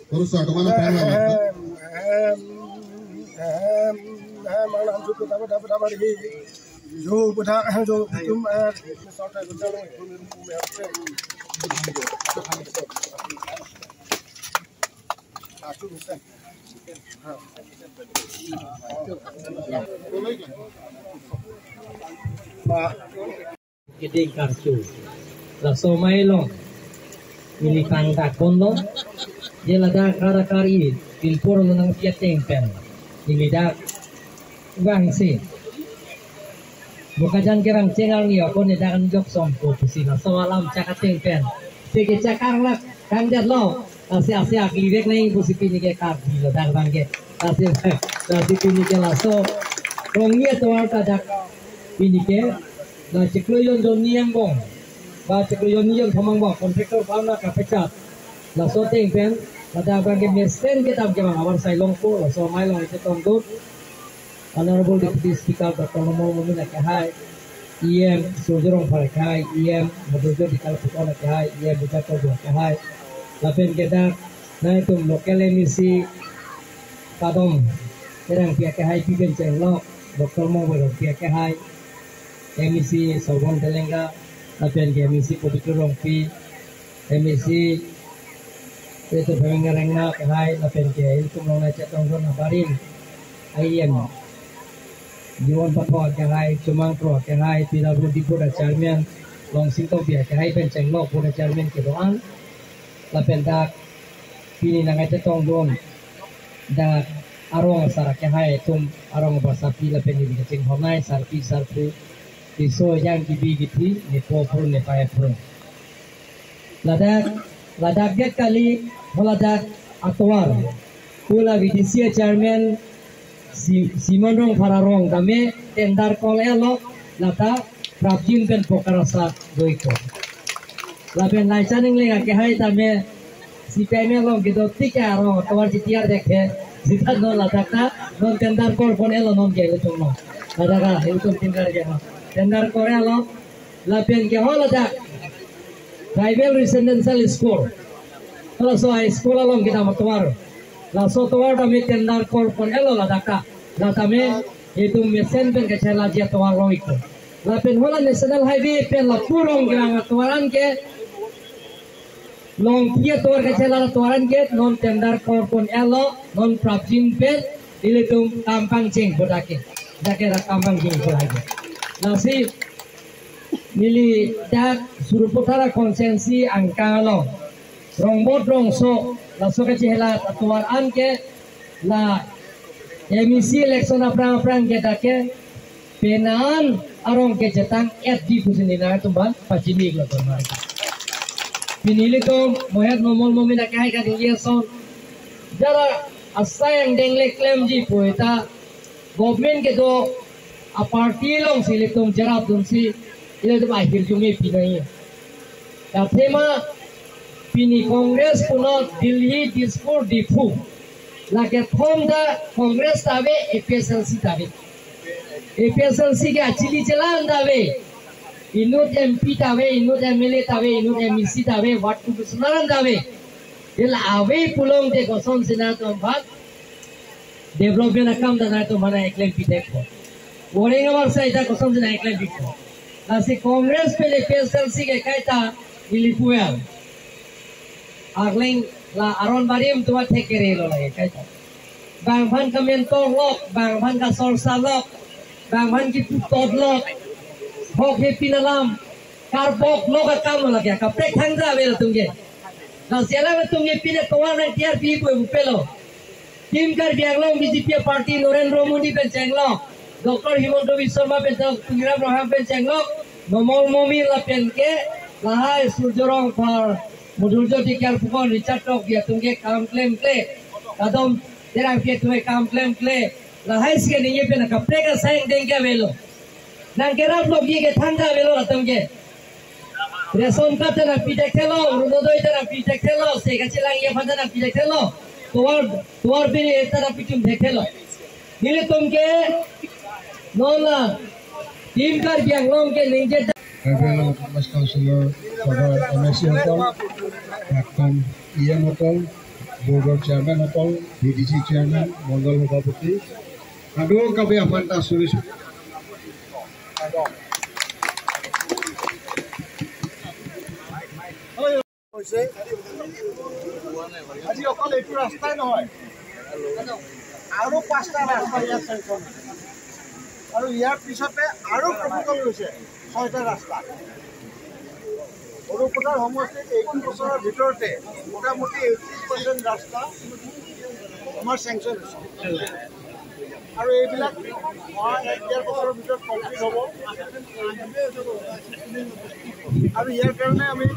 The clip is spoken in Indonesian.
Terus ada mana panel? Gedeng kartu, laso mailong, milikang takon lo, dia lada kari pilpur lo nang tiap tempen, imidak bangsi. Bukan jangan kerang cengang ni aku ni jangan jok sompo pusina soalam cakat tempen, segi cakar lah kanjat lo, asia kirek nai pusi pini ke kardi lo dah bangke, asia pini ke laso, rongnya tuar tajak pini ke. Nah, cikluyon don niang bong, ba cikluyon niang thamang bong, kontraktor pauna kapecat. Lah so ting pen, ada bangke mesin kita bang awar sai longko, lah so mai long itu tonggut. Honorable Deputy Speaker Dr. Nomor Mumin Akahai, IM Sujurong Parakai, IM Madujo di Kalpukon Akahai, IM Bukato Akahai. Lapen kita, nah itu lokal emisi padom, terang pihak Akahai pimpin cenglok, Dr. Nomor pihak Akahai. Emisi Sorgon Telenga, lapian emisi Pobitur Rongpi, emisi itu pengerengna kahai, lapian itu mengenai cetong nabarin, ayam, Jiwan Patwa kahai, Cumang Pro kahai, tidak perlu dibuat cermin, long singkong biar kahai pencenglok buat cermin kedoan, lapian dak, pini nangai cetong don, dak arong sarak kahai, tum arong bersapi lapian ini kecing hornai sarpi. Iso yang gibi ni popur ni payah pun. Ladak dia kali meladak atwar. Pula VDC chairman Simon Rong Fararong kami tendar kolelo lata prapjin pen pokarasa doiko. Lapen laisaning lega ke hai tame si peme long gitu tika ro tawar jitiar dekhe jita no ladaka non tendar kol ponelo non gele tuno. Ladaka itu tendar gelo. Tendar Korea lo, lapian ke hola dah, tribal residential school. Kalau so high school lo kita matuar, laso tuar kami tendar kor pun elo lah daka, lah kami itu mesin pen kecela dia tuar lo itu. Lapian hola national highway pen la purong kita matuaran ke, long dia tuar kecela tuaran ke, non tendar kor pun elo, non prapjin pen, itu kampang cing bodake, dake kampang cing bodake. Nasi nili dak suruputara konsensi angkalo rongbot rongso laso kecihela atuar anke la emisi election aprang ke dake penan arong ke jetang di pusinina tumban pacini glo tomar pinili to mohet nomol momin akai ka dingi son jara asayang dengle claim ji poeta government ke do a party long silitum jarap dunsi ile to bahir jungi pinai ya tema pini congress puno Delhi dispur dipu lage thom da congress tabe APSLC tabe APSLC ke achili chalan tabe inut MP tabe inut MLA tabe inut MEC tabe what to sunaran tabe ila ave pulong de goson sina to bhat development akam da na to mana eklen pitek ko Orang awal saya dah kosong jenak iklan itu. Nasi Kongres pele PSLC ke kaita ilipuel. Arling la aron barim tua tekere lo lagi kaita. Bang ban kementor lok, bang ban ka sorsa lok, bang ban ki putod lok. Hok he pinalam, karbok lok akam lo lagi. Kaptek hangza bela tungge. Nasi ala tungge pine kawan yang tiar pi pelo. Tim kar biang BJP party Narendra Modi pencenglo. Dr. Himanta Biswa Sarma penceng, Pingram Roham pencenglok, nomor momi lapian ke, lahai surjorong par, mudurjo dikar pukon Richard Tok dia tungge kam claim kle, kadom terang pia tuwe kam claim kle, lahai sike niye pe na kapre ka sayang dengke velo, nang kerap log ye ke thanga velo latungge, reson ka tena pide kelo, runodoi tena pide kelo, seka cilang ye pada na pide kelo, tuar bini etana pichum dekelo, nile tungge Nola, tim kar biang long ke lingje. Federal Mas Councilor for MSC Hotel, Captain Ian Hotel, border chairman BDC chairman मंडल सभापति आदरकावे आह्वान आचरिছোঁ আজি অকল এইটো ৰাস্তাই নহয় আৰু 5টা ৰাস্তা ইয়াত চেংচন আৰু ইয়াৰ পিছতে আৰু প্ৰপোজাল লৈছে 6টা ৰাস্তা সৰুপথাৰ সমষ্টিত 18 বছৰৰ ভিতৰতে মোটামুটি 80% ৰাস্তা আমাৰ চেংচন হৈছে আৰু এইবিলাক 1 বছৰৰ ভিতৰত কমপ্লিট হ'ব আৰু ইয়াৰ কাৰণে আমি